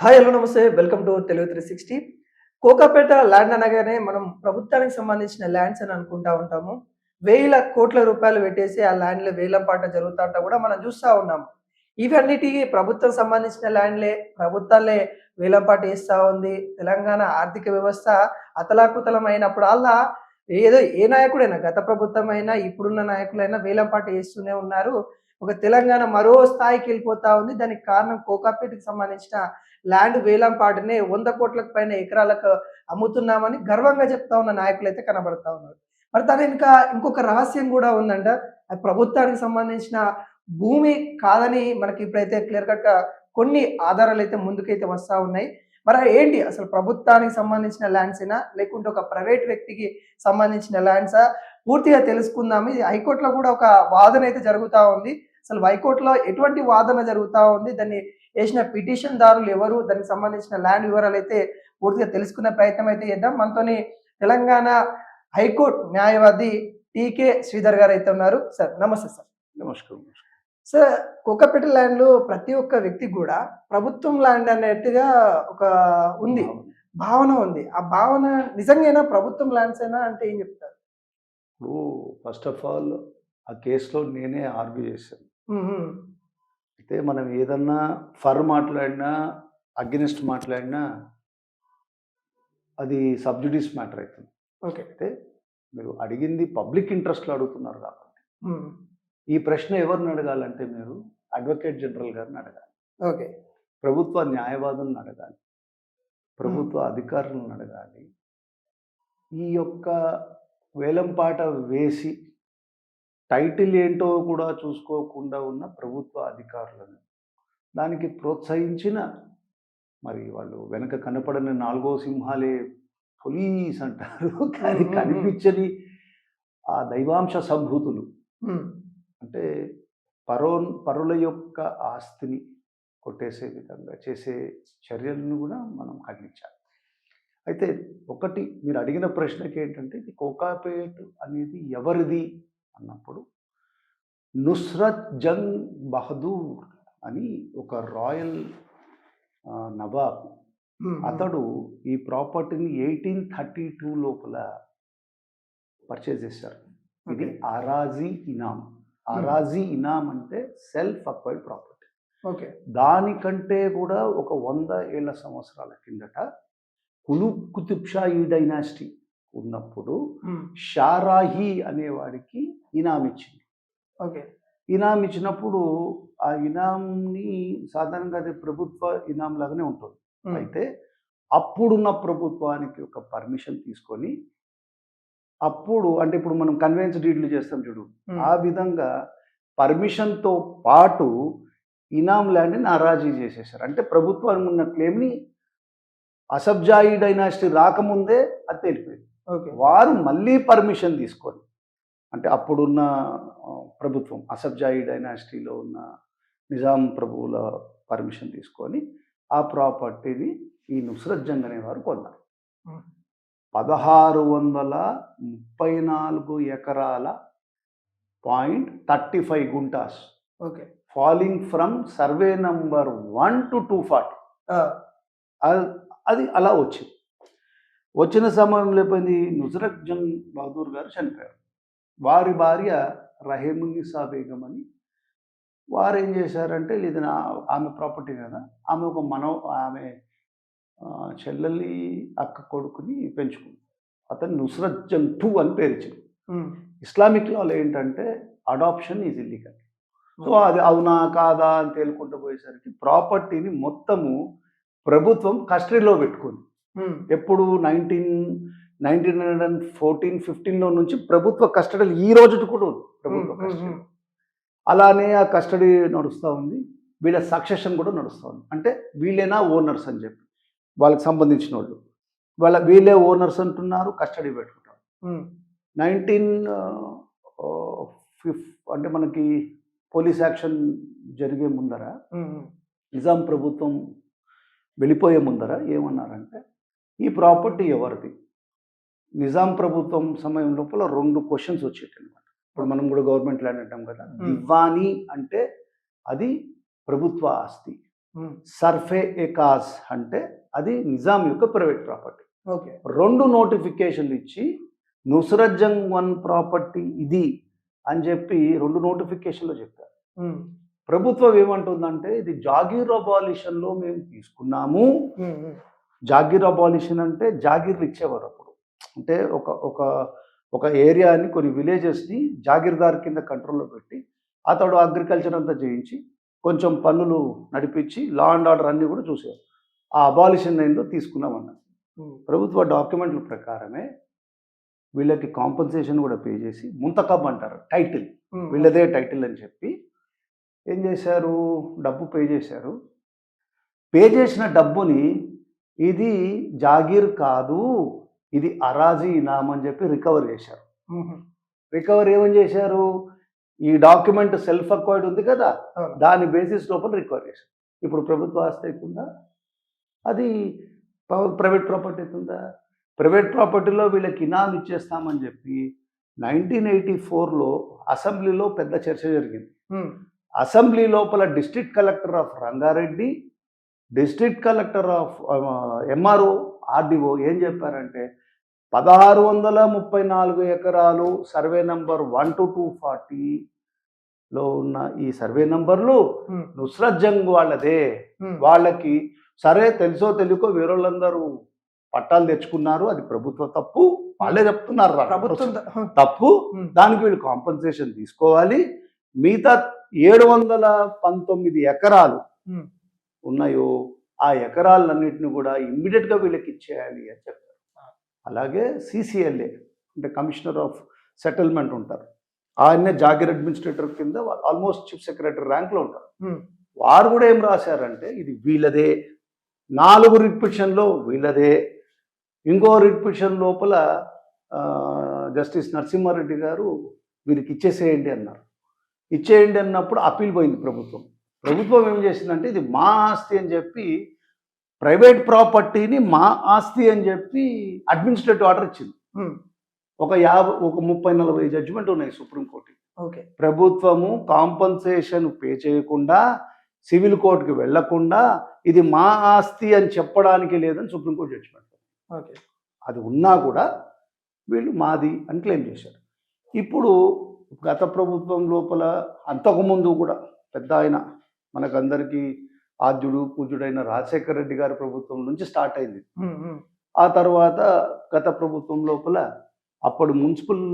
Hi hello నమస్తే welcome to Telugu 360. Kokapet land అనగానే మనం ప్రభుత్వానికి సంబంధించిన ల్యాండ్స్ అని అనుకుంటా ఉంటాము. వేల కోట్ల రూపాయలు పెట్టేసి ఆ ల్యాండ్‌లు వేలం పాట జరుగుతుంటా కూడా మనం చూస్తా ఉన్నాము. ఇవన్నిటికి ప్రభుత్వం సంబంధించిన ల్యాండ్‌లే, ప్రభుత్వాలే వేలం పాట ఏస్తా ఉంది. తెలంగాణ ఆర్థిక వ్యవస్థ అతలాకుతలం అయినప్పుడల్లా ఏదో ఏ నాయకుడైనా గత ప్రభుత్వమైనా, ఇప్పుడున్న నాయకులైనా వేలం పాట ఏస్తూనే ఉన్నారు. ఒక తెలంగాణ మరో స్థాయికెళ్ళిపోతా ఉంది. దానికి కారణం కోకాపేటకి సంబంధించిన ల్యాండ్ వేలం పాటనే 100 కోట్లకు పైన ఎకరాలకు అమ్ముతున్నామని గర్వంగా చెప్తా ఉన్న నాయకులైతే కనబడతా ఉన్నారు. మరి దాని వెనుక ఇంకొక రహస్యం గూడా ఉందంట. అది ప్రభుత్వానికి సంబంధించిన భూమి కాదని మనకి ఇప్పుడైతే క్లియర్ కట్‌గా కొన్ని ఆధారాలైతే ముందుకైతే వస్తా ఉన్నాయి. మరి ఏంటి అసలు ప్రభుత్వానికి సంబంధించిన ల్యాండ్సేనా? లేకుంటే ఒక ప్రైవేట్ వ్యక్తికి సంబంధించిన ల్యాండ్సా? పూర్తిగా తెలుసుకుందాము. ఇది హైకోర్టులో కూడా ఒక వాదన అయితే జరుగుతా ఉంది. అసలు హైకోర్టులో ఎటువంటి వాదన జరుగుతా ఉంది? దాన్ని ఏసిన పిటిషన్‌దారులు ఎవరు? దానికి సంబంధించిన ల్యాండ్ వివరాలైతే పూర్తిగా తెలుసుకునే ప్రయత్నం అయితే చేద్దాం. మనతోని తెలంగాణ హైకోర్టు న్యాయవాది టీకే శ్రీధర్ గారైతే ఉన్నారు. సార్ నమస్తే సార్. నమస్కారం. సార్, కోకాపేట ల్యాండ్‌లో ప్రతి ఒక్క వ్యక్తికి గూడా ప్రభుత్వం ల్యాండ్ అన్నట్టుగా ఒక ఉంది. భావన ఉంది. ఆ భావన నిజంగానా ప్రభుత్వం ల్యాండ్సేనా అంటే ఏం చెప్తారు? ఇప్పుడు ఫస్ట్ ఆఫ్ ఆల్ ఆ కేసులో నేనే ఆర్గ్యూ చేశాను. హ్మ్. హ్మ్. అయితే మనం ఏదన్నా ఫర్ మాట్లాడినా, అగెనిస్ట్ మాట్లాడినా అది సబ్జుడిస్ మ్యాటర్ అవుతుంది. ఓకే. అయితే మీరు అడిగింది పబ్లిక్ ఇంట్రెస్ట్‌లో అడుగుతున్నారు కాబట్టి, హ్మ్. ఈ ప్రశ్న ఎవరిని అడగాలంటే మీరు అడ్వకేట్ జనరల్ గారిని అడగాలి. ఓకే. ప్రభుత్వ న్యాయవాదులను అడగాలి. హ్మ్. ప్రభుత్వ అధికారులను అడగాలి. ఈ యొక్క వేలంపాట వేసి టైటిల్ ఏంటో కూడా చూసుకోకుండా ఉన్న ప్రభుత్వ అధికారులను, దానికి ప్రోత్సహించిన మరి వాళ్ళు వెనక కనపడని నాలుగో సింహాలే పోలీస్ అంటారు. కానీ హ్మ్. హ్మ్. హ్మ్. కనిపించని ఆ దైవాంశ సంభూతులు హ్మ్. అంటే పరుల యొక్క ఆస్తిని కొట్టేసే విధంగా చేసే చర్యలను కూడా మనం ఖండించాలి. అయితే ఒకటి మీరు అడిగిన ప్రశ్నకి ఏంటంటే ఇది కోకాపేట్ అనేది ఎవరిది అన్నప్పుడు, నుస్రత్ జంగ్ బహదూర్ అని ఒక రాయల్ నవాబ్, హ్మ్. హ్మ్. అతడు ఈ ప్రాపర్టీని 1832 లోపల పర్చేజ్ చేశారు. ఇది ఓకే. ఆరాజీ ఇనామ్. హ్మ్. ఆరాజీ ఇనామ్ అంటే సెల్ఫ్ అక్వైర్డ్ ప్రాపర్టీ. ఓకే. దానికంటే కూడా ఒక 100 ఏళ్ల సంవత్సరాల కిందట కుతుబ్ షాహీ డైనాసిటీ ఉన్నప్పుడు హ్మ్. షారాహి అనేవాడికి ఇనాం ఇచ్చింది. ఓకే. ఇనాం ఇచ్చినప్పుడు ఆ ఇనాంని సాధారణంగా అది ప్రభుత్వ ఇనాం లాగానే ఉంటుంది. హ్మ్. అయితే అప్పుడున్న ప్రభుత్వానికి ఒక పర్మిషన్ తీసుకొని, అప్పుడు అంటే ఇప్పుడు మనం కన్వేయన్స్ డీడ్లు చేస్తాం చూడు, హ్మ్. ఆ విధంగా పర్మిషన్‌తో పాటు ఇనాం ల్యాండ్‌ని హరాజీ చేసేసారు. అంటే ప్రభుత్వానికి ఉన్న క్లెయిమ్‌ని అసబ్జాయి డైనాసిటీ రాకముందే అది తేలిపోయింది. ఓకే. వారు మళ్ళీ పర్మిషన్ తీసుకొని, అంటే అప్పుడున్న ప్రభుత్వం అసబ్జాయి డైనాసిటీలో ఉన్న నిజాం ప్రభువుల పర్మిషన్ తీసుకొని ఆ ప్రాపర్టీని ఈ నుస్రత్ జంగ్ అనేవారు కొన్నారు. హ్మ్. 1634 ఎకరాల 0.35 guntas okay. Falling from survey number 1 to 240. ఆ! అది అలా వచ్చింది. వచ్చిన సమయంలో అయిపోయింది, నుస్రత్ జంగ్ బహదూర్ గారు చనిపోయారు. వారి భార్య రహీమున్నీసా బేగం అని, వారేం చేశారంటే ఇది ఆమె ప్రాపర్టీ కదా, ఆమె చెల్లెలి అక్క కొడుకుని పెంచుకుంది. అతను నుస్రత్ జంగ్ 2 అని పేరు ఇచ్చింది. హ్మ్. ఇస్లామిక్ లాలో ఏంటంటే adoption is illegal. So okay. అది అవునా కాదా అని తేలుకుంటూ పోయేసరికి ప్రాపర్టీని మొత్తము ప్రభుత్వం కస్టడీలో పెట్టుకుంది. హ్మ్. ఎప్పుడు 1914, 15లో నుంచి ప్రభుత్వ కస్టడీలు ఈ రోజుకి కూడా ఉంది. హ్మ్. ప్రభుత్వ హ్మ్. కస్టడీ. హ్మ్. అలానే ఆ కస్టడీ నడుస్తూ ఉంది. వీళ్ళ సక్సెషన్ కూడా నడుస్తూ ఉంది. అంటే వీళ్ళేనా ఓనర్స్ అని చెప్పి వాళ్ళకి సంబంధించిన వాళ్ళు వీళ్ళే ఓనర్స్ అంటున్నారు, కస్టడీ పెట్టుకుంటారు. హ్మ్. 19 అంటే మనకి పోలీస్ యాక్షన్ జరిగే ముందర, హ్మ్. హ్మ్. నిజాం ప్రభుత్వం వెళ్ళిపోయే ముందర ఏమన్నారంటే ఈ ప్రాపర్టీ ఎవరిది? నిజాం ప్రభుత్వం సమయం లోపల 2 క్వశ్చన్స్ వచ్చేటన్నమాట. ఇప్పుడు మనం కూడా గవర్నమెంట్ ల్యాండ్ అంటాం కదా. హ్మ్. దివానీ అంటే అది ప్రభుత్వ ఆస్తి. సర్ఫే ఎకాజ్ అంటే అది నిజాం యొక్క ప్రైవేట్ ప్రాపర్టీ. ఓకే. 2 నోటిఫికేషన్లు ఇచ్చి నుస్రత్ జంగ్ 1 ప్రాపర్టీ ఇది అని చెప్పి 2 నోటిఫికేషన్లు చెప్పారు. ప్రభుత్వం ఏమంటుందంటే ఇది జాగీర్ అబాలిషన్లో మేము తీసుకున్నాము. జాగీర్ అబాలిషన్ అంటే జాగీర్లు ఇచ్చేవారు అప్పుడు. అంటే ఒక ఒక ఒక ఏరియాని కొన్ని విలేజెస్ని జాగీర్దార్ కింద కంట్రోల్లో పెట్టి అతడు అగ్రికల్చర్ అంతా చేయించి కొంచెం పన్నులు నడిపించి లా అండ్ ఆర్డర్ అన్నీ కూడా చూసేవారు. ఆ అబాలిషన్ ఏందో తీసుకున్నామన్నారు. ప్రభుత్వ డాక్యుమెంట్ల ప్రకారమే వీళ్ళకి కాంపన్సేషన్ కూడా పే చేసి ముంతకబ్ అంటారు, టైటిల్ వీళ్ళదే టైటిల్ అని చెప్పి ఏం చేశారు, డబ్బు పే చేశారు. పే చేసిన డబ్బుని ఇది జాగీర్ కాదు, ఇది అరాజీ ఇనాం అని చెప్పి రికవర్ చేశారు. రికవర్ ఏమని చేశారు, ఈ డాక్యుమెంట్ సెల్ఫ్ అక్వైర్డ్ ఉంది కదా, దాని బేసిస్ లోపల రికవర్ చేశారు. ఇప్పుడు ప్రభుత్వ ఆస్తి అవుతుందా, అది ప్రైవేట్ ప్రాపర్టీ అవుతుందా? ప్రైవేట్ ప్రాపర్టీలో వీళ్ళకి ఇనాం ఇచ్చేస్తామని చెప్పి 1984లో అసెంబ్లీలో పెద్ద చర్చ జరిగింది. అసెంబ్లీ లోపల district collector of Rangareddy, district collector of MRO, RDO ఏం చెప్పారంటే 1634 ఎకరాలు సర్వే నంబర్ 1 to 240లో ఉన్న ఈ సర్వే నంబర్లు నుస్రత్ జంగ్ వాళ్ళదే. వాళ్ళకి సరే తెలుసో తెలియకో వేరేళ్ళందరూ పట్టాలు తెచ్చుకున్నారు, అది ప్రభుత్వ తప్పు, వాళ్ళే చెప్తున్నారు ప్రభుత్వం తప్పు, దానికి వీళ్ళు కాంపన్సేషన్ తీసుకోవాలి. మిగతా 719 ఎకరాలు ఉన్నాయో ఆ ఎకరాలన్నింటినీ కూడా ఇమ్మీడియట్గా వీళ్ళకి ఇచ్చేయాలి అని చెప్పారు. అలాగే సిసిఎల్ఏ అంటే కమిషనర్ ఆఫ్ సెటిల్మెంట్ ఉంటారు, ఆయన్నే జాగీర్ అడ్మినిస్ట్రేటర్ కింద ఆల్మోస్ట్ చీఫ్ సెక్రటరీ ర్యాంక్లో ఉంటారు. వారు కూడా ఏం రాశారంటే ఇది వీళ్ళదే, 4 రిట్ పిటిషన్లో వీళ్ళదే. ఇంకో రిట్ పిటిషన్ లోపల జస్టిస్ నరసింహారెడ్డి గారు వీరికి ఇచ్చేసేయండి అన్నారు. ఇచ్చేయండి అన్నప్పుడు అప్పీల్ పోయింది ప్రభుత్వం. ప్రభుత్వం ఏం చేసిందంటే ఇది మా ఆస్తి అని చెప్పి ప్రైవేట్ ప్రాపర్టీని మా ఆస్తి అని చెప్పి అడ్మినిస్ట్రేటివ్ ఆర్డర్ ఇచ్చింది. ఒక 30-40 జడ్జిమెంట్ ఉన్నాయి సుప్రీంకోర్టు. ఓకే. ప్రభుత్వము కాంపన్సేషన్ పే చేయకుండా సివిల్ కోర్టుకి వెళ్లకుండా ఇది మా ఆస్తి అని చెప్పడానికి లేదని సుప్రీంకోర్టు జడ్జిమెంట్. ఓకే. అది ఉన్నా కూడా వీళ్ళు మాది అని క్లెయిమ్ చేశారు. ఇప్పుడు గత ప్రభుత్వం లోపల అంతకుముందు కూడా పెద్ద ఆయన మనకందరికీ ఆద్యుడు పూజ్యుడైన రాజశేఖర రెడ్డి గారి ప్రభుత్వం నుంచి స్టార్ట్ అయింది. ఆ తర్వాత గత ప్రభుత్వం లోపల అప్పుడు మున్సిపల్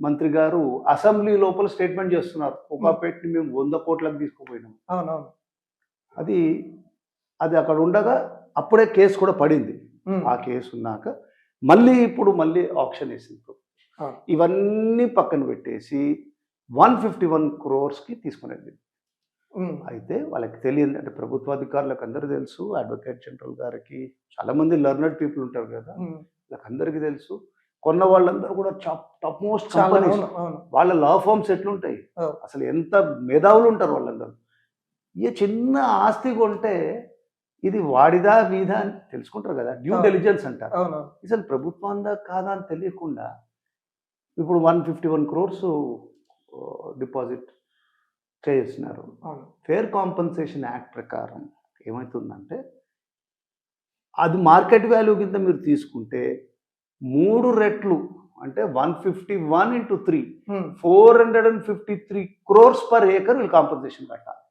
మంత్రి గారు అసెంబ్లీ లోపల స్టేట్మెంట్ చేస్తున్నారు, కోకాపేటని మేము 100 కోట్లకు తీసుకుపోయినాం. అది అది అక్కడ ఉండగా అప్పుడే కేసు కూడా పడింది. ఆ కేసు ఉన్నాక మళ్ళీ ఆప్షన్ వేసింది. ఇవన్నీ పక్కన పెట్టేసి 151 crores తీసుకునేది. అయితే వాళ్ళకి తెలియదు అంటే ప్రభుత్వ అధికారులకు అందరూ తెలుసు, అడ్వకేట్ జనరల్ గారికి చాలామంది లర్నర్డ్ పీపుల్ ఉంటారు కదా, వాళ్ళకి అందరికీ తెలుసు. కొన్న వాళ్ళందరూ కూడా టాప్ మోస్ట్ కంపెనీస్, వాళ్ళ లా ఫార్మ్స్ ఎట్లుంటాయి, అసలు ఎంత మేధావులు ఉంటారు వాళ్ళందరూ. ఏ చిన్న ఆస్తి కొంటే ఇది వాడిదా వీదా అని తెలుసుకుంటారు కదా, డ్యూ డెలిజెన్స్ అంటారు. అసలు ప్రభుత్వందా కాదా అని తెలియకుండా ఇప్పుడు 151 crores డిపాజిట్ చేస్తున్నారు. ఫేర్ కాంపన్సేషన్ యాక్ట్ ప్రకారం ఏమవుతుందంటే అది మార్కెట్ వాల్యూ కింద మీరు తీసుకుంటే 3 రెట్లు అంటే 151 into 3 453 crores per acre వీళ్ళు కాంపన్సేషన్ కట్టాలి.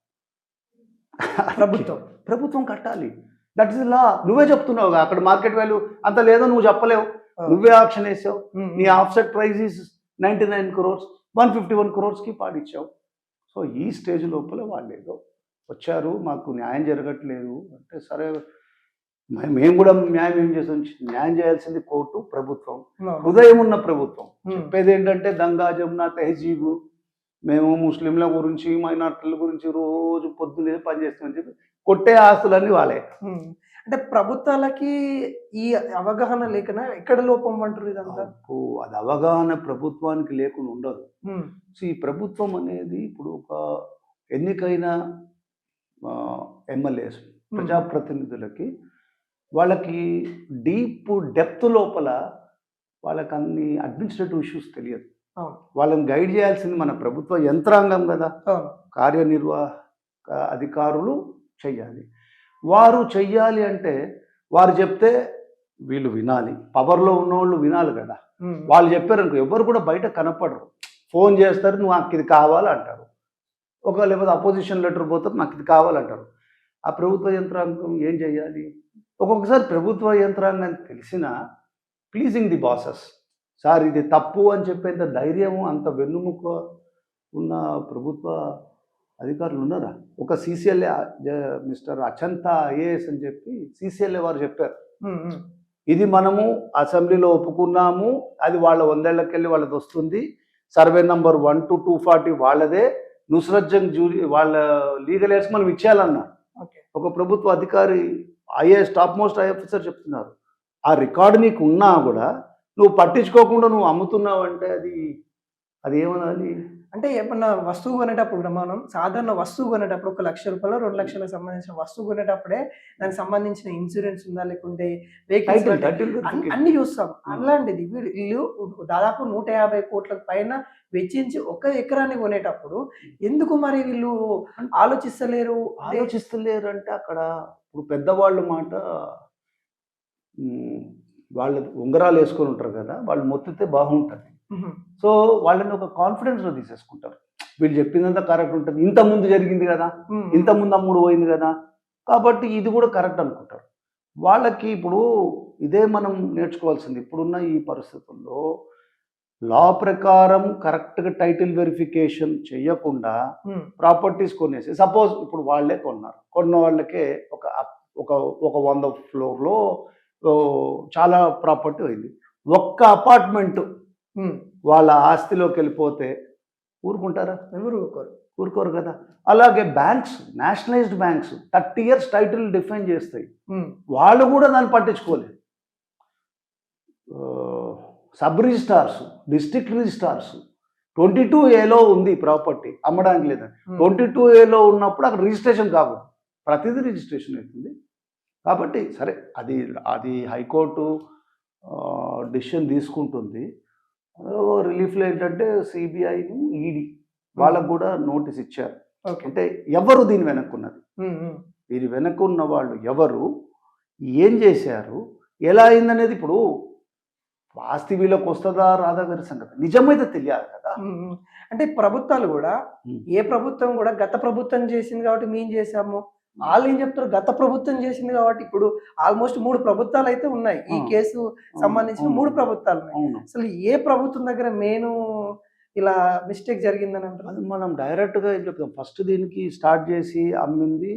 ప్రభుత్వం కట్టాలి. దట్ ఇస్ లా. నువ్వే చెప్తున్నావు అక్కడ మార్కెట్ వాల్యూ అంత లేదో నువ్వు చెప్పలేవు, నువ్వే ఆప్షన్ వేసావు. నీ offset price is 99 crores, 151 crores పాడిచ్చావు. సో ఈ స్టేజ్ లోపల వాళ్ళు ఏదో వచ్చారు, మాకు న్యాయం జరగట్లేదు అంటే సరే మేము కూడా న్యాయం ఏం చేస్తాం, న్యాయం చేయాల్సింది కోర్టు, ప్రభుత్వం, హృదయం ఉన్న ప్రభుత్వం. చెప్పేది ఏంటంటే దంగా జమునా తెహజీబు, మేము ముస్లింల గురించి మైనార్టీల గురించి రోజు పొద్దున్నే పనిచేస్తామని చెప్పి కొట్టే ఆస్తులన్నీ వాళ్ళే. అంటే ప్రభుత్వాలకి ఈ అవగాహన లేకనా ఎక్కడ లోపం అంటారు ఇదంతా? అది అవగాహన ప్రభుత్వానికి లేకుండా ఉండదు. సో ఈ ప్రభుత్వం అనేది ఇప్పుడు ఒక ఎన్నికైన ఎమ్మెల్యేస్ ప్రజాప్రతినిధులకి వాళ్ళకి డెప్త్ లోపల వాళ్ళకి అన్ని అడ్మినిస్ట్రేటివ్ ఇష్యూస్ తెలియదు. వాళ్ళని గైడ్ చేయాల్సింది మన ప్రభుత్వ యంత్రాంగం కదా, కార్యనిర్వాహక అధికారులు చెయ్యాలి. వారు చెయ్యాలి అంటే వారు చెప్తే వీళ్ళు వినాలి, పవర్లో ఉన్నవాళ్ళు వినాలి కదా. వాళ్ళు చెప్పారనుకో ఎవరు కూడా బయట కనపడరు, ఫోన్ చేస్తారు, నువ్వు నాకు ఇది కావాలంటారు, లేకపోతే అపోజిషన్ లెటర్ పోతారు, నాకు ఇది కావాలంటారు. ఆ ప్రభుత్వ యంత్రాంగం ఏం చేయాలి? ఒక్కొక్కసారి ప్రభుత్వ యంత్రాంగం తెలిసినా ప్లీజింగ్ ది బాసెస్, సార్ ఇది తప్పు అని చెప్పేంత ధైర్యము అంత వెన్నుముక ఉన్న ప్రభుత్వ అధికారులు ఉన్నారా? ఒక సీసీఎల్ఏ మిస్టర్ అచంతా ఐఏఎస్ అని చెప్పి సీసీఎల్ఏ వారు చెప్పారు, ఇది మనము అసెంబ్లీలో ఒప్పుకున్నాము, అది వాళ్ళ 100 ఏళ్ళకెళ్ళి వాళ్ళది వస్తుంది, సర్వే నంబర్ 1 to 240 వాళ్ళదే, నుస్రత్ జంగ్ జ్యూరీ వాళ్ళ లీగల్ ఎయిడ్స్ మనం ఇచ్చేయాలన్నారు. ఒక ప్రభుత్వ అధికారి ఐఏఎస్ టాప్ మోస్ట్ ఆఫీసర్ చెప్తున్నారు. ఆ రికార్డు నీకు ఉన్నా కూడా నువ్వు పట్టించుకోకుండా నువ్వు అమ్ముతున్నావు అంటే అది ఏమనాలి? అంటే ఏమన్నా వస్తువు కొనేటప్పుడు కూడా మనం సాధారణ వస్తువు కొనేటప్పుడు 1 లక్ష రూపాయలు 2 లక్షలకు సంబంధించిన వస్తువు కొనేటప్పుడే దానికి సంబంధించిన ఇన్సూరెన్స్ ఉందా, లేకుంటే వెహికల్స్ అన్ని చూస్తాం. అలాంటిది వీళ్ళు దాదాపు 150 కోట్ల పైన వెచ్చించి 1 ఎకరాన్ని కొనేటప్పుడు ఎందుకు మరి వీళ్ళు ఆలోచిస్తలేరు అంటే అక్కడ ఇప్పుడు పెద్దవాళ్ళ మాట, వాళ్ళు ఉంగరాలు వేసుకొని ఉంటారు కదా, వాళ్ళు మొత్తితే బాగుంటుంది. సో వాళ్ళని ఒక కాన్ఫిడెన్స్లో తీసేసుకుంటారు, వీళ్ళు చెప్పిందంతా కరెక్ట్ ఉంటుంది, ఇంతకుముందు జరిగింది కదా, ఇంతకుముందు అమ్ముడు పోయింది కదా, కాబట్టి ఇది కూడా కరెక్ట్ అనుకుంటారు. వాళ్ళకి ఇప్పుడు ఇదే మనం నేర్చుకోవాల్సింది. ఇప్పుడున్న ఈ పరిస్థితుల్లో లా ప్రకారం కరెక్ట్గా టైటిల్ వెరిఫికేషన్ చేయకుండా ప్రాపర్టీస్ కొనేసి, సపోజ్ ఇప్పుడు వాళ్ళే కొన్నారు, కొన్న వాళ్ళకే ఒక 100 ఫ్లోర్లో చాలా ప్రాపర్టీ అయింది, ఒక్క అపార్ట్మెంట్ వాళ్ళ ఆస్తిలోకి వెళ్ళిపోతే ఊరుకుంటారా? ఎవరు ఊరుకోరు కదా. అలాగే banks, nationalised banks 30 years title define చేస్తాయి, వాళ్ళు కూడా దాన్ని పట్టించుకోలేదు. Sub registrars, district registrars 22A ఉంది ప్రాపర్టీ, అమ్మడానికి లేదని 22A ఉన్నప్పుడు అక్కడ రిజిస్ట్రేషన్ కాకూడదు, ప్రతిదీ రిజిస్ట్రేషన్ అవుతుంది. కాబట్టి సరే, అది హైకోర్టు డిసిషన్ తీసుకుంటుంది. రిలీఫ్లో ఏంటంటే సిబిఐ, ఈడీ వాళ్ళకు కూడా నోటీస్ ఇచ్చారు. అంటే ఎవరు దీని వెనక్కున్నది, దీని వెనక్కున్న వాళ్ళు ఎవరు, ఏం చేశారు, ఎలా అయిందనేది ఇప్పుడు ఆస్తి వీళ్ళకి వస్తుందా రాదా వేరే సంగతి, నిజమైతే తెలియాలి కదా. అంటే ప్రభుత్వాలు కూడా, ఏ ప్రభుత్వం కూడా గత ప్రభుత్వం చేసింది కాబట్టి మేము చేసాము, వాళ్ళు ఏం చెప్తారు గత ప్రభుత్వం చేసింది కాబట్టి. ఇప్పుడు ఆల్మోస్ట్ 3 ప్రభుత్వాలు అయితే ఉన్నాయి, ఈ కేసు సంబంధించిన 3 ప్రభుత్వాలు ఉన్నాయి. అసలు ఏ ప్రభుత్వం దగ్గర మెయిన్ ఇలా మిస్టేక్ జరిగిందని అంటారు? అది మనం డైరెక్ట్గా ఏం చెప్తాం, ఫస్ట్ దీనికి స్టార్ట్ చేసి అమ్మింది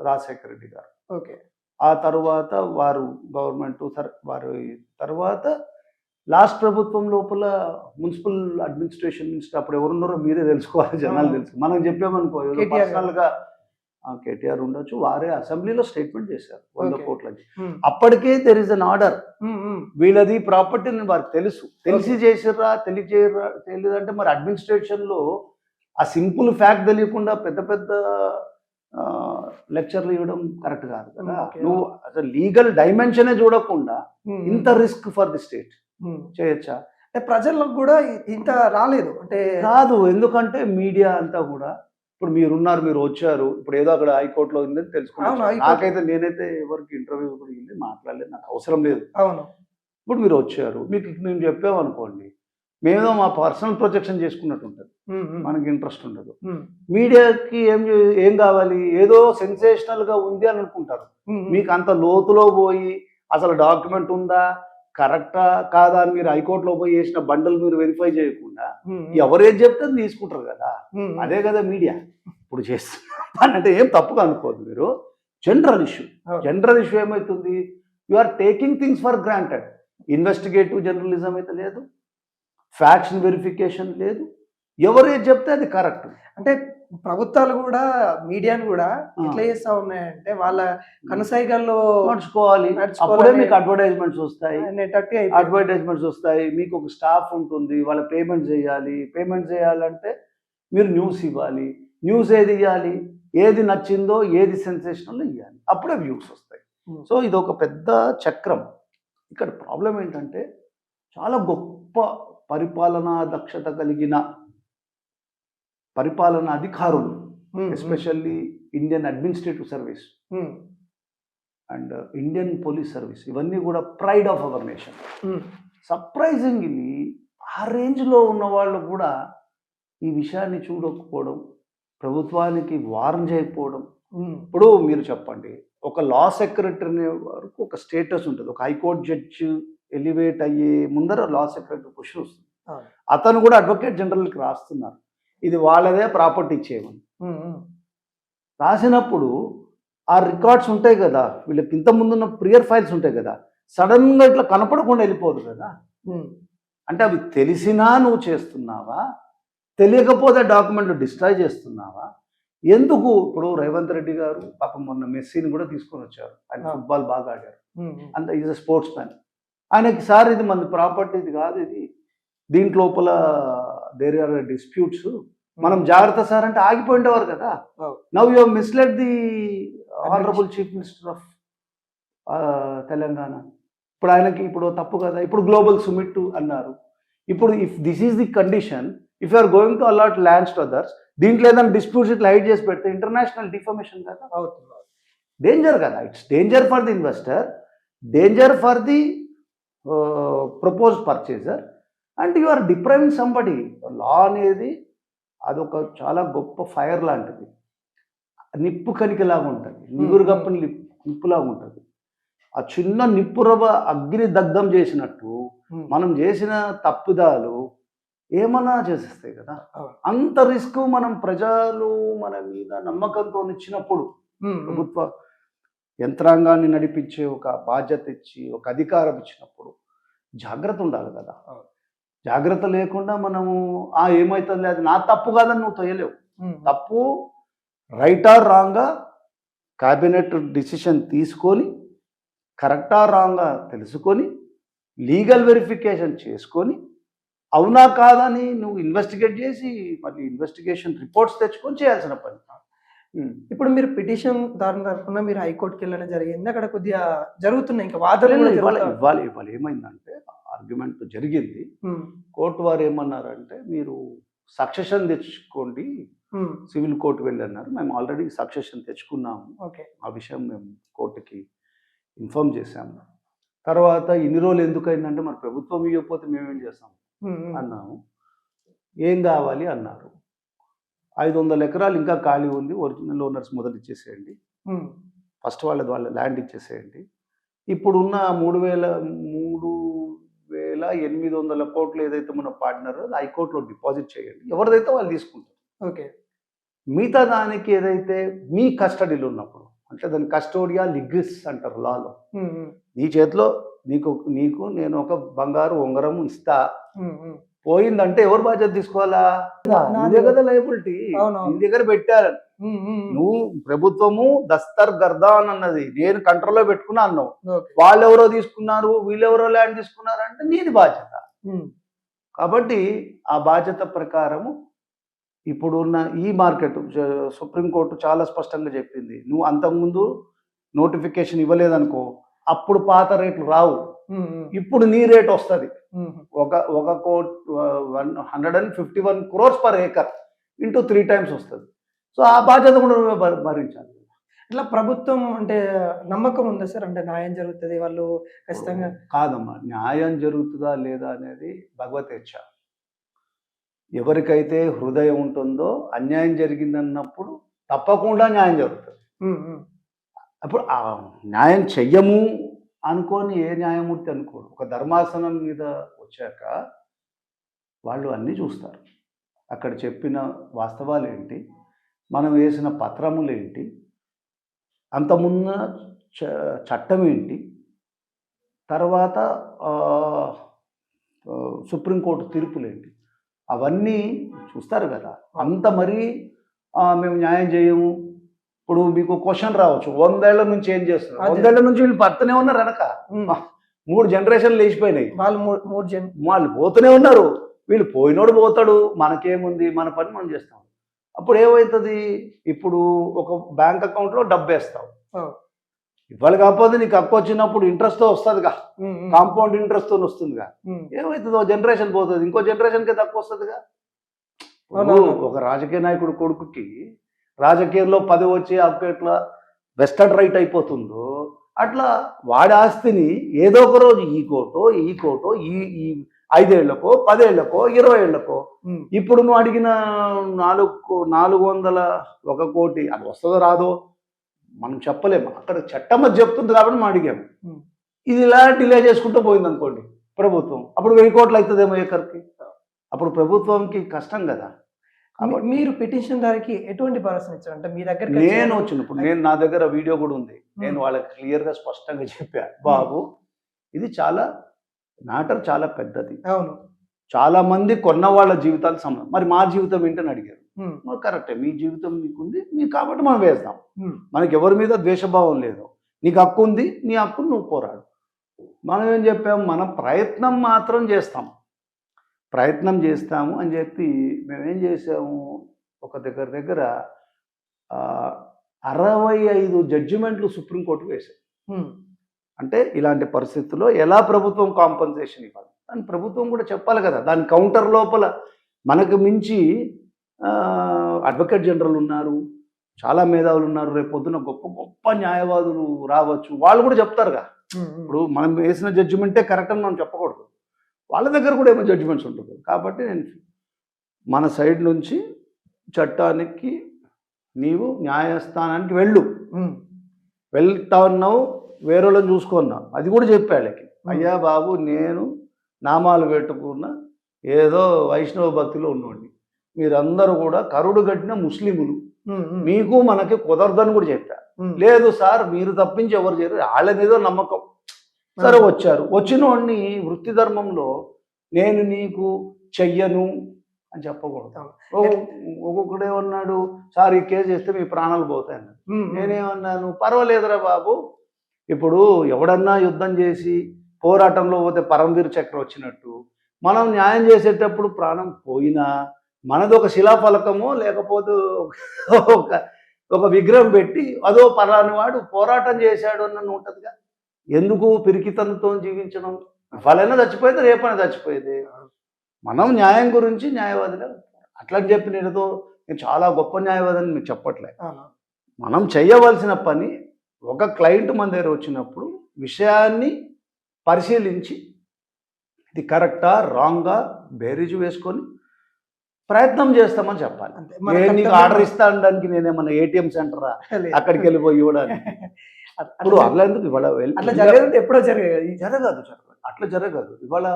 రాజశేఖర రెడ్డి గారు. ఓకే. ఆ తర్వాత వారు గవర్నమెంట్, వారి తర్వాత లాస్ట్ ప్రభుత్వం లోపల మున్సిపల్ అడ్మినిస్ట్రేషన్ మినిస్టర్ అప్పుడు ఎవరున్నారో మీరే తెలుసుకోవాలి, జనాలు తెలుసు. మనం చెప్పామనుకో పర్సనల్గా కేటీఆర్ ఉండొచ్చు, వారే అసెంబ్లీలో స్టేట్మెంట్ చేశారు 100 కోట్లకి. అప్పటికే దెర్ ఇస్ అన్ ఆర్డర్, వీళ్ళది ప్రాపర్టీని వారికి తెలిసి చేసిర్రా తెలియదంటే మరి అడ్మినిస్ట్రేషన్లో ఆ సింపుల్ ఫ్యాక్ట్ తెలియకుండా పెద్ద పెద్ద లెక్చర్లు ఇవ్వడం కరెక్ట్ కాదు కదా. నువ్వు అసలు లీగల్ డైమెన్షనే చూడకుండా ఇంత రిస్క్ ఫర్ ది స్టేట్ చేయొచ్చా? ప్రజలకు కూడా ఇంత రాలేదు అంటే రాదు, ఎందుకంటే మీడియా అంతా కూడా ఇప్పుడు మీరున్నారు, మీరు వచ్చారు, ఇప్పుడు ఏదో అక్కడ హైకోర్టులో ఉందని తెలుసుకున్నాను. నాకైతే నేనైతే ఎవరికి ఇంటర్వ్యూ కూడా వెళ్ళి మాట్లాడలేదు, నాకు అవసరం లేదు. అవును. ఇప్పుడు మీరు వచ్చారు, మీకు మేము చెప్పామనుకోండి, మేమేదో మా పర్సనల్ ప్రొజెక్షన్ చేసుకున్నట్టు ఉంటుంది, మనకి ఇంట్రెస్ట్ ఉండదు. మీడియాకి ఏం కావాలి, ఏదో సెన్సేషనల్గా ఉంది అని అనుకుంటారు. మీకు అంత లోతులో పోయి అసలు డాక్యుమెంట్ ఉందా, కరెక్టా కాదా అని మీరు హైకోర్టులో పోయి వేసిన బండలు మీరు వెరిఫై చేయకుండా ఎవరేం చెప్తే తీసుకుంటారు కదా. అదే కదా మీడియా ఇప్పుడు చేస్తున్నారు అంటే ఏం తప్పుగా అనుకోదు మీరు. జనరల్ ఇష్యూ ఏమవుతుంది, you are taking things for granted. Investigative journalism అయితే లేదు, ఫ్యాక్షన్ వెరిఫికేషన్ లేదు, ఎవరేం చెప్తే అది కరెక్ట్. అంటే ప్రభుత్వాలు కూడా మీడియాను కూడా ఎట్లా చేస్తా ఉన్నాయంటే వాళ్ళ కనసైగల్లో నడుచుకోవాలి, అప్పుడే మీకు అడ్వర్టైజ్మెంట్స్ వస్తాయి, మీకు ఒక స్టాఫ్ ఉంటుంది, వాళ్ళ పేమెంట్ చేయాలంటే మీరు న్యూస్ ఇవ్వాలి, న్యూస్ ఏది ఇవ్వాలి, ఏది నచ్చిందో ఏది సెన్సేషనల్ ఇవ్వాలి, అప్పుడే వ్యూస్ వస్తాయి. సో ఇది ఒక పెద్ద చక్రం. ఇక్కడ ప్రాబ్లం ఏంటంటే చాలా గొప్ప పరిపాలనా దక్షత కలిగిన పరిపాలనా అధికారులు, especially Indian administrative service um, and Indian police service, ఇవన్నీ కూడా pride of our nation. Um, surprisingly ఆ రేంజ్లో ఉన్న వాళ్ళు కూడా ఈ విషయాన్ని చూడకపోవడం, ప్రభుత్వానికి వార్న్ చేయకపోవడం. ఉమ్, ఇప్పుడు మీరు చెప్పండి, ఒక లా సెక్రటరీ వరకు ఒక స్టేటస్ ఉంటుంది. ఒక హైకోర్టు జడ్జి ఎలివేట్ అయ్యే ముందర లా సెక్రటరీ పొజిషన్ వస్తుంది. అవును. అతను కూడా అడ్వకేట్ జనరల్కి రాస్తున్నారు, ఇది వాళ్ళదే ప్రాపర్టీ ఇచ్చేయమని. ఉమ్, ఉమ్, రాసినప్పుడు ఆ రికార్డ్స్ ఉంటాయి కదా, వీళ్ళకి ఇంత ముందున్న ప్రియర్ ఫైల్స్ ఉంటాయి కదా, సడన్గా ఇట్లా కనపడకుండా వెళ్ళిపోదు కదా. ఉమ్, అంటే అవి తెలిసినా నువ్వు చేస్తున్నావా, తెలియకపోతే డాక్యుమెంట్లు డిస్ట్రాయ్ చేస్తున్నావా, ఎందుకు? ఇప్పుడు రేవంత్ రెడ్డి గారు పాపం మొన్న మెస్సీని కూడా తీసుకొని వచ్చారు, ఆయన ఫుట్బాల్ బాగా ఆడారు, ఉమ్, ఉమ్, అంత ఈజ్ అ స్పోర్ట్స్ మ్యాన్. ఆయనకి సార్ ఇది మన ప్రాపర్టీ, ఇది కాదు, ఇది దీంట్లోపల దేర్ ఆర్ డిస్ప్యూట్స్, మనం జాగ్రత్త సార్ అంటే ఆగిపోయిండేవారు కదా. Oh. Now you misled the honourable chief minister of Telangana. ఇప్పుడు ఆయనకి ఇప్పుడు తప్పు కదా. ఇప్పుడు గ్లోబల్ సుమిట్ అన్నారు. ఇప్పుడు if this is the condition, if you are going to allot lands to others, దీంట్లో ఏదైనా డిస్ప్యూట్స్ ఇట్లా హైడ్ చేసి పెడితే ఇంటర్నేషనల్ డిఫర్మేషన్ కదా, అవుతుంది. డేంజర్ కదా. It's danger for the investor, danger for the proposed purchaser, and you are depriving somebody. Law అనేది అదొక చాలా గొప్ప ఫైర్ లాంటిది, నిప్పు కణికలాగా ఉంటుంది, నిగురు గప్పని నిప్పులాగా ఉంటుంది. ఆ చిన్న నిప్పు రవ్వ అగ్ని దగ్ధం చేసినట్టు మనం చేసిన తప్పుదాలు ఏమన్నా చేసేస్తాయి కదా. అంత రిస్క్ మనం ప్రజలు మన మీద నమ్మకంతో ఇచ్చినప్పుడు, ప్రభుత్వ యంత్రాంగాన్ని నడిపించే ఒక బాధ్యత ఇచ్చి ఒక అధికారం ఇచ్చినప్పుడు జాగ్రత్త ఉండాలి కదా. జాగ్రత్త లేకుండా మనము ఏమవుతుంది, అది నా తప్పు కాదని నువ్వు తొయ్యలేవు. తప్పు రైటా రాంగా క్యాబినెట్ డిసిషన్ తీసుకొని, కరెక్టా రాంగా తెలుసుకొని, లీగల్ వెరిఫికేషన్ చేసుకొని, అవునా కాదని నువ్వు ఇన్వెస్టిగేట్ చేసి మళ్ళీ ఇన్వెస్టిగేషన్ రిపోర్ట్స్ తెచ్చుకొని చేయాల్సిన పని. ఇప్పుడు మీరు పిటిషన్ దాని తరఫున మీరు హైకోర్టుకి వెళ్ళడం జరిగింది, అక్కడ కొద్దిగా జరుగుతున్నాయి ఇంకా వాదనలు ఇవాళ ఏమైందంటే ఆర్గ్యుమెంట్ జరిగింది. కోర్టు వారు ఏమన్నారంటే మీరు సక్సెషన్ తెచ్చుకోండి, సివిల్ కోర్టు వెళ్ళి అన్నారు. మేము ఆల్రెడీ సక్సెషన్ తెచ్చుకున్నాము, ఆ విషయం మేము కోర్టుకి ఇన్ఫార్మ్ చేశాము. తర్వాత ఇన్ని రోజులు ఎందుకు అయిందంటే మరి ప్రభుత్వం ఇవ్వకపోతే మేమేం చేస్తాం అన్నాము. ఏం కావాలి అన్నారు. 500 ఎకరాలు ఇంకా ఖాళీ ఉంది, ఒరిజినల్ ఓనర్స్ మొదలు ఇచ్చేసేయండి, ఫస్ట్ వాళ్ళ ల్యాండ్ ఇచ్చేసేయండి. ఇప్పుడున్న 3,800 కోట్లు ఏదైతే మనం పాడినారో అది హైకోర్టులో డిపాజిట్ చేయండి, ఎవరిదైతే వాళ్ళు తీసుకుంటారు. ఓకే. మిగతా దానికి ఏదైతే మీ కస్టడీలో ఉన్నప్పుడు, అంటే దాని కస్టోడియా లిగ్స్ అంటారు లాలో, నీ చేతిలో నీకు నేను ఒక బంగారు ఉంగరం ఇస్తా, పోయిందంటే ఎవరు బాధ్యత తీసుకోవాలా? నీ కదా లయబిలిటీ, నీ దగ్గర పెట్టారు నువ్వు. ప్రభుత్వము దస్తర్ గర్దాన్ అన్నది నేను కంట్రోల్లో పెట్టుకున్నా అన్నావు, వాళ్ళెవరో తీసుకున్నారు వీళ్ళెవరో ల్యాండ్ తీసుకున్నారు అంటే నీది బాధ్యత. కాబట్టి ఆ బాధ్యత ప్రకారము ఇప్పుడున్న ఈ మార్కెట్, సుప్రీంకోర్టు చాలా స్పష్టంగా చెప్పింది, నువ్వు అంతకుముందు నోటిఫికేషన్ ఇవ్వలేదనుకో అప్పుడు పాత రేట్లు రావు, ఇప్పుడు నీ రేట్ వస్తుంది. ఒక 151 crores per acre into 3 times వస్తుంది. సో ఆ బాధ్యత కూడా నువ్వే భరించాలి. ఇట్లా ప్రభుత్వం అంటే నమ్మకం ఉందా సార్, అంటే న్యాయం జరుగుతుంది వాళ్ళు ఖచ్చితంగా? కాదమ్మా, న్యాయం జరుగుతుందా లేదా అనేది భగవతేచ్ఛ. ఎవరికైతే హృదయం ఉంటుందో అన్యాయం జరిగిందన్నప్పుడు తప్పకుండా న్యాయం జరుగుతుంది. అప్పుడు ఆ న్యాయం చెయ్యము అనుకోని ఏ న్యాయమూర్తి అనుకోడు. ఒక ధర్మాసనం మీద వచ్చాక వాళ్ళు అన్నీ చూస్తారు, అక్కడ చెప్పిన వాస్తవాలు ఏంటి, మనం వేసిన పత్రములు ఏంటి, అంతమున్న చట్టం ఏంటి, తర్వాత సుప్రీంకోర్టు తీర్పులు ఏంటి, అవన్నీ చూస్తారు కదా. అంత మరీ మేము న్యాయం చేయము. ఇప్పుడు మీకు క్వశ్చన్ రావచ్చు, 100 ఏళ్ల నుంచి ఏం చేస్తున్నారు? 100 ఏళ్ల నుంచి వీళ్ళు పడుతూనే ఉన్నారు వెనక, 3 జనరేషన్లు లేచిపోయినాయి, వాళ్ళు పోతూనే ఉన్నారు. వీళ్ళు పోయినోడు పోతాడు, మనకేముంది, మన పని మనం చేస్తాం. అప్పుడు ఏమవుతుంది, ఇప్పుడు ఒక బ్యాంక్ అకౌంట్లో డబ్బు వేస్తావు, ఇవ్వాలి కాకపోతే నీకు హక్కు వచ్చినప్పుడు ఇంట్రెస్ట్తో వస్తుందిగా, కాంపౌండ్ ఇంట్రెస్ట్తో వస్తుందిగా. ఏమవుతుందో జనరేషన్ పోతుంది, ఇంకో జనరేషన్కి తక్కువ వస్తుందిగా. ఒక రాజకీయ నాయకుడు కొడుకుకి రాజకీయంలో పదవి వచ్చి అట్లా వెస్టర్న్ రైట్ అయిపోతుందో అట్లా వాడి ఆస్తిని ఏదో ఒక రోజు ఈ కోటో ఈ 5 ఏళ్లకో 10 ఏళ్లకో 20 ఏళ్లకో ఇప్పుడు నువ్వు అడిగిన 401 కోటి అది వస్తుందో రాదో మనం చెప్పలేము. అక్కడ చట్టం అది చెప్తుంది కాబట్టి మనం అడిగాము. ఇది ఇలా డిలే చేసుకుంటూ పోయింది అనుకోండి ప్రభుత్వం, అప్పుడు 1000 కోట్లు అవుతుందేమో ఏకర్కి. అప్పుడు ప్రభుత్వంకి కష్టం కదా. మీరు పిటిషన్ దానికి ఎటువంటి భరోసా ఇచ్చారు? అంటే మీ దగ్గర నేను వచ్చినప్పుడు నా దగ్గర వీడియో కూడా ఉంది. నేను వాళ్ళకి క్లియర్గా స్పష్టంగా చెప్పా, బాబు ఇది మ్యాటర్ చాలా పెద్దది. అవును, చాలా మంది కొన్న వాళ్ళ జీవితాలు సంబంధం. మరి మా జీవితం ఏంటని అడిగారు. కరెక్టే, మీ జీవితం మీకుంది, మీకు కాబట్టి మనం వేస్తాం. మనకి ఎవరి మీద ద్వేషభావం లేదు. నీకు హక్కు ఉంది, నీ హక్కును నువ్వు పోరాడు. మనం ఏం చెప్పాము, మనం ప్రయత్నం మాత్రం చేస్తాము అని చెప్పి మేమేం చేసాము, ఒక దగ్గర 65 జడ్జిమెంట్లు సుప్రీంకోర్టుకు వేసాం. అంటే ఇలాంటి పరిస్థితుల్లో ఎలా ప్రభుత్వం కాంపన్సేషన్ ఇవ్వాలి అని ప్రభుత్వం కూడా చెప్పాలి కదా. దాని కౌంటర్ లోపల మనకు మించి అడ్వకేట్ జనరల్ ఉన్నారు, చాలా మేధావులు ఉన్నారు, రేపు పొద్దున గొప్ప గొప్ప న్యాయవాదులు రావచ్చు, వాళ్ళు కూడా చెప్తారుగా. ఇప్పుడు మనం వేసిన జడ్జిమెంటే కరెక్ట్ అని మనం చెప్పకూడదు, వాళ్ళ దగ్గర కూడా ఏమో జడ్జిమెంట్స్ ఉంటుంది. కాబట్టి నేను మన సైడ్ నుంచి చట్టానికి నీవు న్యాయస్థానానికి వెళ్తా ఉన్నావు, వేరే వాళ్ళని చూసుకున్నావు, అది కూడా చెప్పాళ్ళకి. అయ్యా బాబు, నేను నామాలు పెట్టుకున్న ఏదో వైష్ణవ భక్తిలో ఉన్నోండి, మీరందరూ కూడా కరుడు కట్టిన ముస్లిములు, మీకు మనకి కుదరదని కూడా చెప్పా. లేదు సార్, మీరు తప్పించి ఎవరు చేయరు, వాళ్ళనేదో నమ్మకం. సరే వచ్చారు, వచ్చిన వాడిని వృత్తి ధర్మంలో నేను నీకు చెయ్యను అని చెప్పకూడదు. ఒక్కొక్కడేమన్నాడు, సార్ ఈ కేసు చేస్తే మీ ప్రాణాలు పోతాయి అన్నాడు. నేనేమన్నాను, పర్వాలేదురా బాబు, ఇప్పుడు ఎవడన్నా యుద్ధం చేసి పోరాటంలో పోతే పరమవీర చక్రం వచ్చినట్టు మనం న్యాయం చేసేటప్పుడు ప్రాణం పోయినా మనది ఒక శిలాఫలకమో లేకపోతే ఒక విగ్రహం పెట్టి అదో పలాని వాడు పోరాటం చేశాడు అన్న ఉంటుందిగా. ఎందుకు పిరికితనంతో జీవించడం? వాళ్ళైనా చచ్చిపోయేది, రేపైనా చచ్చిపోయేది. మనం న్యాయం గురించి న్యాయవాదిగా అట్లని చెప్పి నేను చాలా గొప్ప న్యాయవాదని మీకు చెప్పట్లే. మనం చేయవలసిన పని, ఒక క్లయింట్ మన దగ్గర వచ్చినప్పుడు విషయాన్ని పరిశీలించి ఇది కరెక్టా రాంగా బేరీజు వేసుకొని ప్రయత్నం చేస్తామని చెప్పాలి. నేను నీకు ఆర్డర్ ఇస్తానికి నేనేమన్నా ఏటీఎం సెంటరా అక్కడికి వెళ్ళిపోయి ఇవ్వడానికి? ఇప్పుడు అట్లా ఎందుకు? ఇవాళ ఎప్పుడో జరగదు అట్లా జరగదు. ఇవాళ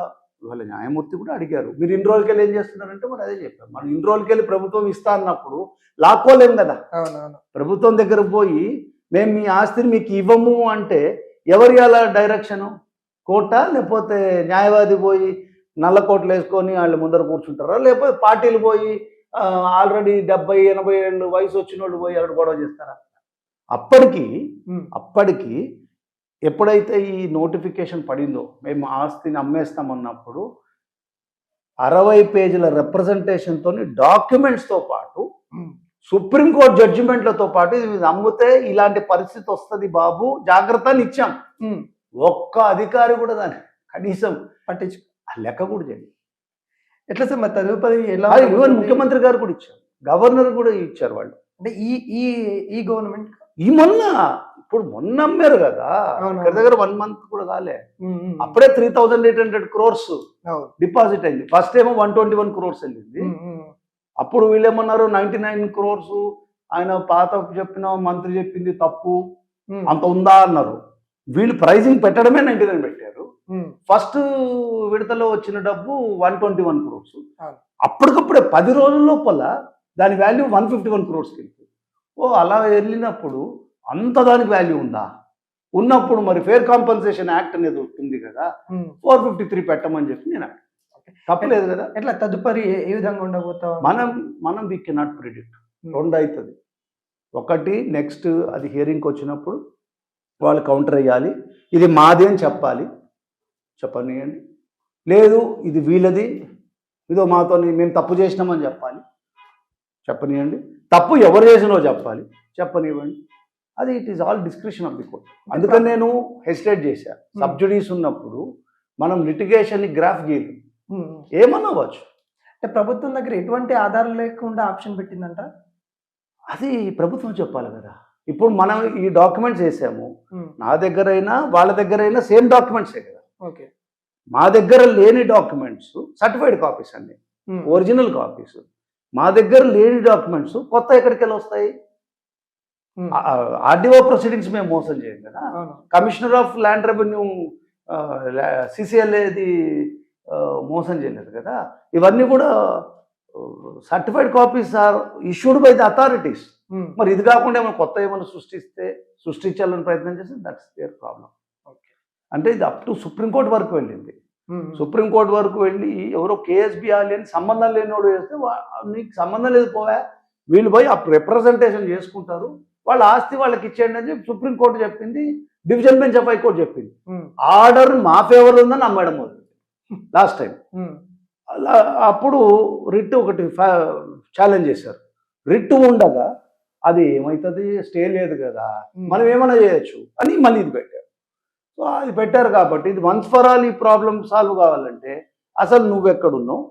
న్యాయమూర్తి కూడా అడిగారు, మీరు ఇన్ని రోజులకెళ్ళి ఏం చేస్తున్నారంటే మరి అదే చెప్పారు. మనం ఇన్ని రోజులకెళ్ళి ప్రభుత్వం ఇస్తా అన్నప్పుడు లాక్కోలేం కదా. ప్రభుత్వం దగ్గర పోయి మేము మీ ఆస్తిని మీకు ఇవ్వము అంటే ఎవరి అలా డైరెక్షను? కోర్టా, లేకపోతే న్యాయవాది పోయి నల్ల కోట్లు వేసుకొని వాళ్ళు ముందర కూర్చుంటారా, లేకపోతే పార్టీలు పోయి ఆల్రెడీ 70-80 ఏళ్ళు వయసు వచ్చిన వాళ్ళు పోయి అక్కడ గొడవ చేస్తారా? అప్పటికి ఎప్పుడైతే ఈ నోటిఫికేషన్ పడిందో మేము ఆస్తిని అమ్మేస్తామన్నప్పుడు 60 పేజీల రిప్రజెంటేషన్తో డాక్యుమెంట్స్తో పాటు సుప్రీంకోర్టు జడ్జిమెంట్లతో పాటు ఇది అమ్మితే ఇలాంటి పరిస్థితి వస్తుంది బాబు, జాగ్రత్త అని ఇచ్చాం. ఒక్క అధికారి కూడా దాన్ని కనీసం పట్టించు లెక్క కూడా చేయండి. ఎట్లా సార్ మరి తదుపరి ఎలా? ఈవెన్ ముఖ్యమంత్రి గారు కూడా ఇచ్చారు, గవర్నర్ కూడా ఇచ్చారు. వాళ్ళు అంటే ఈ గవర్నమెంట్ మొన్న అమ్మారు కదా, దగ్గర 1 మంత్ కూడా కాలే, అప్పుడే 3,800 crores డిపాజిట్ అయింది. ఫస్ట్ ఏమో 121 crores వెళ్ళింది. అప్పుడు వీళ్ళేమన్నారు 99 crores ఆయన పాత చెప్పిన మంత్రి చెప్పింది తప్పు, అంత ఉందా అన్నారు. వీళ్ళు ప్రైజింగ్ పెట్టడమే 99 పెట్టారు. ఫస్ట్ విడతలో వచ్చిన డబ్బు 121 crores. అప్పటికప్పుడే 10 రోజుల లోపల దాని వాల్యూ 151 crores వెళ్ళింది. అలా వెళ్ళినప్పుడు అంత దానికి వాల్యూ ఉందా? ఉన్నప్పుడు మరి ఫేర్ కాంపన్సేషన్ యాక్ట్ అనేది ఉంది కదా, 453 పెట్టమని చెప్పి నేను తప్పలేదు కదా. ఎట్లా తదుపరి ఏ విధంగా ఉండబోతాం? మనం వి కెనాట్ ప్రిడిక్ట్. 2 అవుతుంది. ఒకటి, నెక్స్ట్ అది హియరింగ్కి వచ్చినప్పుడు వాళ్ళు కౌంటర్ అయ్యాలి, ఇది మాది అని చెప్పనియండి. లేదు ఇది వీళ్ళది, ఇదో మాతో మేము తప్పు చేసినామని చెప్పనియండి. తప్పు ఎవరు చేసినో చెప్పనివ్వండి. అది it is all description of the court. అందుకని నేను హెసిటేట్ చేశాను. సబ్జుడీస్ ఉన్నప్పుడు మనం లిటిగేషన్ని గ్రాఫ్ గీయలేదు, ఏమన్నా అవ్వచ్చు. అంటే ప్రభుత్వం దగ్గర ఎటువంటి ఆధారం లేకుండా ఆప్షన్ పెట్టిందంట. అది ప్రభుత్వం చెప్పాలి కదా. ఇప్పుడు మనం ఈ డాక్యుమెంట్స్ వేసాము, ఉమ్, నా దగ్గరైనా వాళ్ళ దగ్గరైనా సేమ్ డాక్యుమెంట్సే కదా. ఓకే. మా దగ్గర లేని డాక్యుమెంట్స్ సర్టిఫైడ్ కాపీస్ అండి, ఉమ్, ఒరిజినల్ కాపీస్. మా దగ్గర లేని డాక్యుమెంట్స్ కొత్త ఎక్కడికి వెళ్ళి వస్తాయి? ఉమ్, ఆర్డీఓ ప్రొసీడింగ్స్ మేము మోసం చేయం కదా. అవును. కమిషనర్ ఆఫ్ ల్యాండ్ రెవెన్యూ సిసిఎల్ఏది మోసం చేయలేదు కదా. ఇవన్నీ కూడా certified copies are issued by the authorities. Um, మరి ఇది కాకుండా ఏమైనా కొత్త ఏమైనా సృష్టించాలని ప్రయత్నం చేస్తే దట్స్ దేర్ ప్రాబ్లం. ఓకే. అంటే ఇది అప్ టు సుప్రీంకోర్టు వరకు వెళ్ళింది. ఉమ్, సుప్రీంకోర్టు వరకు వెళ్ళి ఎవరో కేఎస్బి అని సంబంధం లేనివాడు వేస్తే నీకు సంబంధం లేదు పోయా, వీళ్ళు పోయి అప్పుడు రిప్రజెంటేషన్ చేసుకుంటారు, వాళ్ళ ఆస్తి వాళ్ళకి ఇచ్చేయండి అని చెప్పి సుప్రీంకోర్టు చెప్పింది, డివిజన్ బెంచ్ ఆఫ్ హైకోర్టు చెప్పింది. ఉమ్, ఆర్డర్ మా ఫేవర్లో ఉందని నమ్మడం మొదలు లాస్ట్ టైం. ఉమ్, అలా అప్పుడు రిట్ ఒకటి ఛాలెంజ్ చేశారు. రిట్ ఉండగా అది ఏమవుతుంది, స్టే లేదు కదా, మనం ఏమైనా చేయొచ్చు అని మళ్ళీ ఇది పెట్టారు. సో అది పెట్టారు కాబట్టి ఇది వన్స్ ఫర్ ఆల్ ఈ ప్రాబ్లం సాల్వ్ కావాలంటే అసలు నువ్వెక్కడున్నావు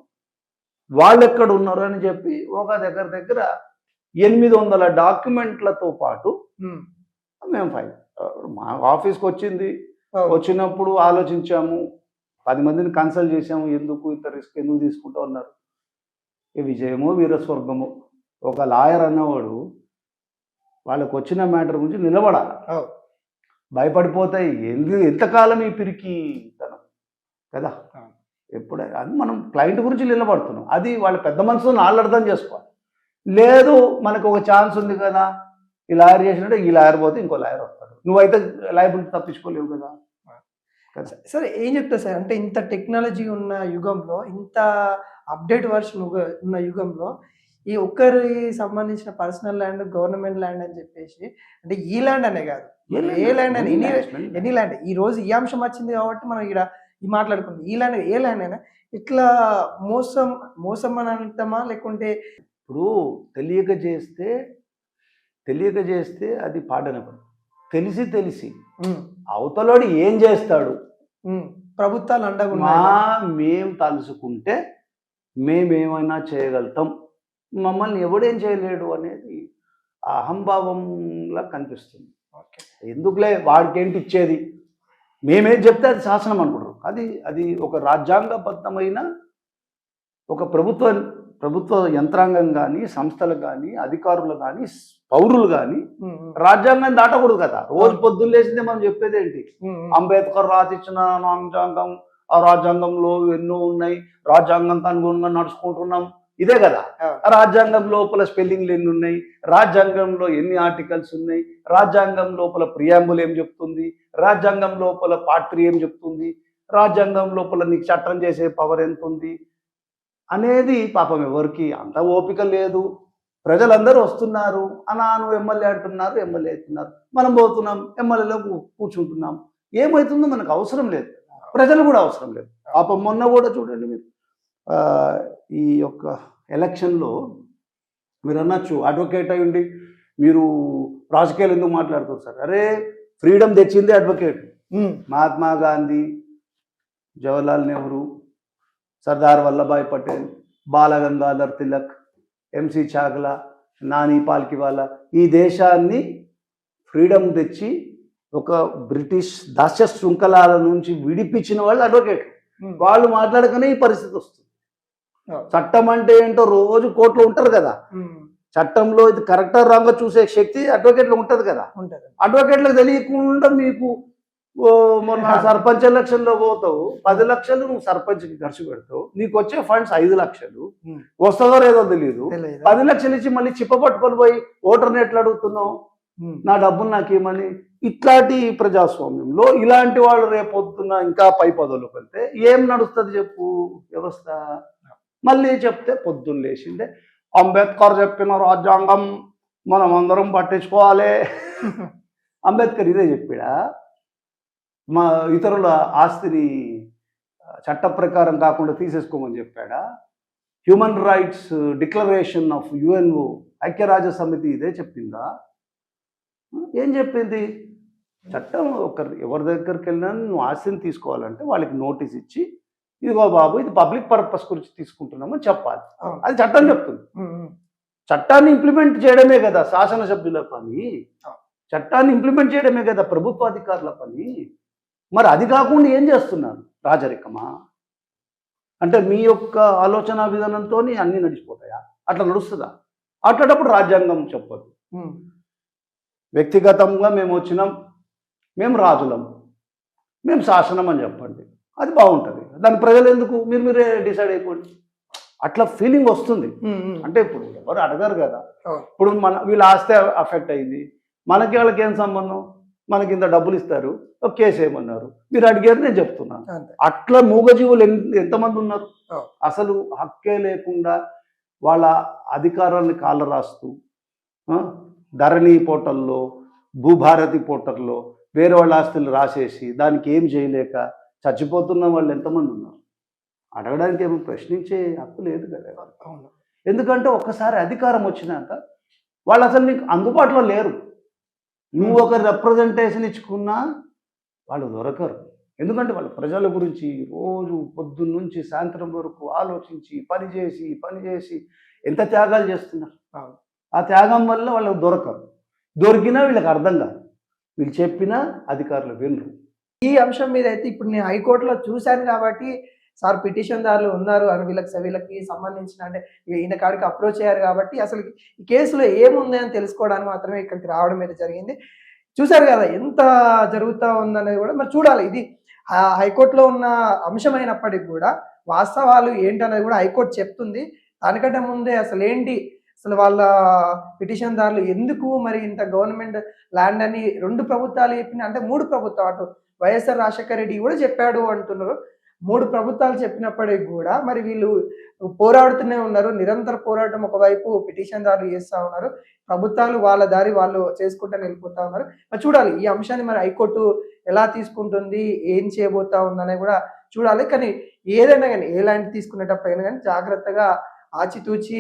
వాళ్ళు ఎక్కడ ఉన్నారు అని చెప్పి ఒక దగ్గర 800 డాక్యుమెంట్లతో పాటు ఉమ్, మేము ఫైల్ మా ఆఫీస్కి వచ్చింది. అవును. వచ్చినప్పుడు ఆలోచించాము, 10 మందిని కన్సల్ట్ చేసాము, ఎందుకు ఇంత రిస్క్ ఎందుకు తీసుకుంటా ఉన్నారు. ఈ విజయమో వీరస్వర్గము. ఒక లాయర్ అన్నవాడు వాళ్ళకు వచ్చిన మ్యాటర్ గురించి నిలబడాలి, అవును. భయపడిపోతాయి. ఎంతకాలం ఈ పిరికి తనం కదా. అవును. ఎప్పుడైనా అది మనం క్లయింట్ గురించి నిలబడుతున్నాం, అది వాళ్ళ పెద్ద మనసును వాళ్ళు అర్థం చేసుకోవాలి. లేదు మనకు ఒక ఛాన్స్ ఉంది కదా, ఈ లాయర్ చేసినట్టే ఈ లాయర్ పోతే ఇంకో లాయర్ వస్తాడు, నువ్వైతే లయబిలిటీ తప్పించుకోలేవు కదా. సరే, ఏం చెప్తారు సార్, అంటే ఇంత టెక్నాలజీ ఉన్న యుగంలో, ఇంత అప్డేట్ వర్షన్ ఉన్న యుగంలో ఈ ఒక్కరి సంబంధించిన పర్సనల్ ల్యాండ్, గవర్నమెంట్ ల్యాండ్ అని చెప్పేసి, అంటే ఈ ల్యాండ్ అనే కాదు, ఏ ల్యాండ్ అని, ఎనీ ల్యాండ్, ఈ రోజు ఈ అంశం వచ్చింది కాబట్టి మనం ఇక్కడ ఈ మాట్లాడుకుంటాం. ఈ ల్యాండ్ ఏ ల్యాండ్ అయినా ఇట్లా మోసం అని అంటామా, లేకుంటే ఇప్పుడు తెలియక చేస్తే అది పాడనపడు. తెలిసి ఉమ్, అవతలోడు ఏం చేస్తాడు, ఉమ్, ప్రభుత్వాలు అండగా మేము తలుసుకుంటే మేమేమైనా చేయగలుగుతాం, మమ్మల్ని ఎవడేం చేయలేడు అనేది అహంభావంలా కనిపిస్తుంది. ఓకే. ఎందుకులే వాడికేంటి ఇచ్చేది, మేమేం చెప్తే అది శాసనం అనుకుంటారు. అది ఒక రాజ్యాంగబద్ధమైన ఒక ప్రభుత్వ యంత్రాంగం కానీ, సంస్థలు కానీ, అధికారులు కానీ, పౌరులు కానీ ఉమ్, ఉమ్, రాజ్యాంగం దాటకూడదు కదా. రోజు పొద్దున్న లేచిందే మనం చెప్పేది ఏంటి, ఉమ్, ఉమ్, అంబేద్కర్ రాసిచ్చిన రాజ్యాంగం, ఆ రాజ్యాంగంలో ఎన్నో ఉన్నాయి, రాజ్యాంగంకి అనుగుణంగా నడుచుకుంటున్నాం, ఇదే కదా. రాజ్యాంగం లోపల స్పెల్లింగ్లు ఎన్ని ఉన్నాయి, రాజ్యాంగంలో ఎన్ని ఆర్టికల్స్ ఉన్నాయి, రాజ్యాంగం లోపల ప్రియాంబుల్ ఏం చెప్తుంది, రాజ్యాంగం లోపల పార్ట్ 3 ఏం చెప్తుంది, రాజ్యాంగం లోపల నీకు చట్టం చేసే పవర్ ఎంత ఉంది అనేది పాపం ఎవరికి అంత ఓపిక లేదు. ప్రజలందరూ వస్తున్నారు, నువ్వు ఎమ్మెల్యే అంటున్నారు, ఎమ్మెల్యే అవుతున్నారు, మనం పోతున్నాం ఎమ్మెల్యేలో కూర్చుంటున్నాం, ఏమవుతుందో మనకు అవసరం లేదు, ప్రజలు కూడా అవసరం లేదు. పాపం మొన్న కూడా చూడండి మీరు, ఈ యొక్క ఎలక్షన్లో మీరు అనొచ్చు అడ్వకేట్ అయి ఉండి మీరు రాజకీయాలు ఎందుకు మాట్లాడుతారు సార్. అరే ఫ్రీడమ్ తెచ్చింది అడ్వకేట్. మహాత్మా గాంధీ, జవహర్లాల్ నెహ్రూ, సర్దార్ వల్లభాయ్ పటేల్, బాలగంగాధర్ తిలక్, ఎంసి చాగ్లా, నాని పాల్కివాలా ఈ దేశాన్ని ఫ్రీడమ్ తెచ్చి ఒక బ్రిటిష్ దాస్య శృంఖలాల నుంచి విడిపించిన వాళ్ళు అడ్వకేట్. వాళ్ళు మాట్లాడకనే ఈ పరిస్థితి వస్తుంది. చట్టం అంటే ఏంటో రోజు కోర్టులో ఉంటారు కదా, చట్టంలో ఇది కరెక్టా రాంగా చూసే శక్తి అడ్వకేట్లో ఉంటుంది కదా. అడ్వకేట్లకు తెలియకుండా మీకు మొన్న సర్పంచ్ ఎలక్షన్లో పోతావు, 10 లక్షలు నువ్వు సర్పంచ్కి ఖర్చు పెడతావు, నీకు వచ్చే ఫండ్స్ 5 లక్షలు వస్తుందో లేదో తెలియదు. 10 లక్షలు ఇచ్చి మళ్ళీ చిప్ప పట్టుకొని పోయి ఓటర్ని ఎట్లా అడుగుతున్నావు, నా డబ్బులు నాకేమని. ఇట్లాంటి ప్రజాస్వామ్యంలో ఇలాంటి వాళ్ళు రేపొద్దున ఇంకా పై పదవులకు వెళ్తే ఏం నడుస్తుంది చెప్పు వ్యవస్థ. మళ్ళీ చెప్తే పొద్దున్న లేచిందే అంబేద్కర్ చెప్పిన రాజ్యాంగం మనం అందరం పట్టించుకోవాలి. అంబేద్కర్ ఇదే చెప్పాడా, మా ఇతరుల ఆస్తిని చట్ట ప్రకారం కాకుండా తీసేసుకోమని చెప్పాడా, human rights declaration of UNO ఐక్యరాజ్య సమితి ఇదే చెప్పిందా, ఏం చెప్పింది. చట్టం ఎవరి దగ్గరికి వెళ్ళినా నువ్వు ఆస్తిని తీసుకోవాలంటే వాళ్ళకి నోటీస్ ఇచ్చి ఇదిగో బాబు ఇది పబ్లిక్ పర్పస్ గురించి తీసుకుంటున్నామని చెప్పాలి, అది చట్టం చెప్తుంది. చట్టాన్ని ఇంప్లిమెంట్ చేయడమే కదా శాసనసభ్యుల పని, చట్టాన్ని ఇంప్లిమెంట్ చేయడమే కదా ప్రభుత్వాధికారుల పని. మరి అది కాకుండా ఏం చేస్తున్నారు? రాజరికమా? అంటే మీ యొక్క ఆలోచన విధానంతో అన్నీ నడిచిపోతాయా? అట్లా నడుస్తుందా? అట్లాంటప్పుడు రాజ్యాంగం చెప్పదు. వ్యక్తిగతంగా మేము వచ్చినాం, మేము రాజులం, మేము శాసనం అని చెప్పండి, అది బాగుంటుంది. దాని ప్రజలు ఎందుకు? మీరే డిసైడ్ అయిపోండి. అట్లా ఫీలింగ్ వస్తుంది. అంటే ఇప్పుడు ఎవరు అడగరు కదా. ఇప్పుడు వీళ్ళ ఆస్తి అఫెక్ట్ అయింది, మనకి వాళ్ళకి ఏం సంబంధం? మనకి ఇంత డబ్బులు ఇస్తారు, ఒక కేసు ఏమన్నారు, మీరు అడిగారు, నేను చెప్తున్నాను. అట్లా మూగజీవులు ఎంతమంది ఉన్నారు? అసలు హక్కే లేకుండా వాళ్ళ అధికారాన్ని కాళ్ళ రాస్తూ ధరణి పోర్టల్లో, భూభారతి పోర్టల్లో వేరే వాళ్ళ ఆస్తులు రాసేసి దానికి ఏం చేయలేక చచ్చిపోతున్న వాళ్ళు ఎంతమంది ఉన్నారు? అడగడానికి ఏమో ప్రశ్నించే హక్కు లేదు కదా. ఎందుకంటే ఒక్కసారి అధికారం వచ్చినాక వాళ్ళు అసలు నీకు అందుబాటులో లేరు. నువ్వు ఒక రిప్రజెంటేషన్ ఇచ్చుకున్నా వాళ్ళు దొరకరు. ఎందుకంటే వాళ్ళు ప్రజల గురించి రోజు పొద్దున్న నుంచి సాయంత్రం వరకు ఆలోచించి పని చేసి ఎంత త్యాగాలు చేస్తున్నారు. ఆ త్యాగం వల్ల వాళ్ళకి దొరకరు. దొరికినా వీళ్ళకి అర్థం కాదు, వీళ్ళు చెప్పినా అధికారులు వినరు. ఈ అంశం మీద అయితే ఇప్పుడు నేను హైకోర్టులో చూశాను కాబట్టి సార్ పిటిషన్దారులు ఉన్నారు అని వీళ్ళకి సంబంధించిన అంటే ఈయన కాడికి అప్రోచ్ అయ్యారు కాబట్టి అసలు ఈ కేసులో ఏముంది అని తెలుసుకోవడానికి మాత్రమే ఇక్కడికి రావడం అయితే జరిగింది. చూశారు కదా ఎంత జరుగుతూ ఉందనేది కూడా మరి చూడాలి. ఇది హైకోర్టులో ఉన్న అంశమైనప్పటికీ కూడా వాస్తవాలు ఏంటనేది కూడా హైకోర్టు చెప్తుంది. దానికంటే ముందే అసలు వాళ్ళ పిటిషన్దారులు ఎందుకు మరి ఇంత గవర్నమెంట్ ల్యాండ్ అని 2 ప్రభుత్వాలు చెప్పిన, అంటే 3 ప్రభుత్వాలు, అటు వైఎస్ఆర్ రాజశేఖర రెడ్డి కూడా చెప్పాడు అంటున్నారు. 3 ప్రభుత్వాలు చెప్పినప్పటికీ కూడా మరి వీళ్ళు పోరాడుతూనే ఉన్నారు. నిరంతర పోరాటం ఒకవైపు పిటిషన్దారులు చేస్తూ ఉన్నారు, ప్రభుత్వాలు వాళ్ళ దారి వాళ్ళు చేసుకుంటూ వెళ్ళిపోతా ఉన్నారు. మరి చూడాలి ఈ అంశాన్ని మరి హైకోర్టు ఎలా తీసుకుంటుంది, ఏం చేయబోతా ఉందనే కూడా చూడాలి. కానీ ఏదైనా కానీ ఏ ల్యాండ్ తీసుకునేటప్పుడైనా కానీ జాగ్రత్తగా ఆచితూచి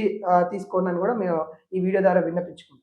తీసుకోండి అని కూడా మేము ఈ వీడియో ద్వారా విన్నపించుకుంటాం.